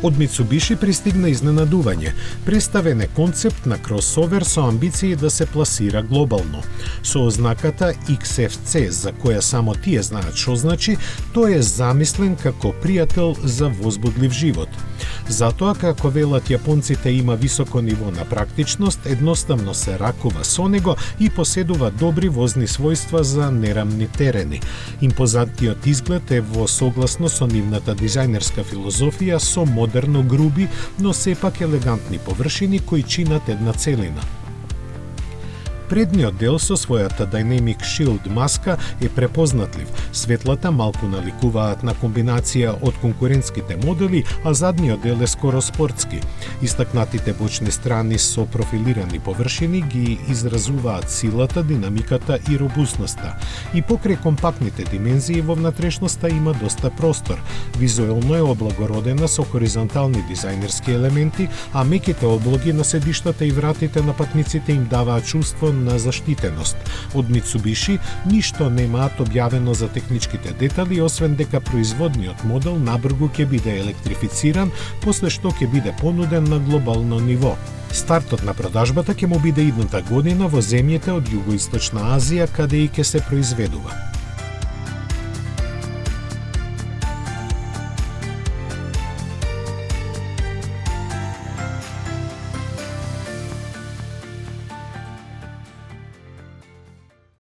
Од Mitsubishi пристигна изненадување. Представен е концепт на кросовер со амбиции да се пласира глобално. Со ознаката XFC, за која само тие знаат што значи, тој е замислен како пријател за возбудлив живот. Затоа, како велат јапонците, има високо ниво на практичност, едноставно се ракува со него и поседува добри возни својства за нерамни терени. Импозантниот изглед е во согласно со нивната дизајнерска филозофија со модерно груби, но сепак елегантни површини кои чинат една целина. Предниот дел со својата Dynamic Shield маска е препознатлив. Светлата малку наликуваат на комбинација од конкурентските модели, а задниот дел е скоро спортски. Истакнатите бочни страни со профилирани површини ги изразуваат силата, динамиката и робусноста. И покрај компактните димензии во внатрешноста има доста простор. Визуелно е облагородена со хоризонтални дизајнерски елементи, а меките облоги на седиштата и вратите на патниците им даваат чувство на заштитеност. Од Mitsubishi ништо немаат објавено за техничките детали, освен дека производниот модел набргу ќе биде електрифициран, после што ќе биде понуден на глобално ниво. Стартот на продажбата ќе му биде идната година во земјите од Југоисточна Азија, каде и ќе се произведува.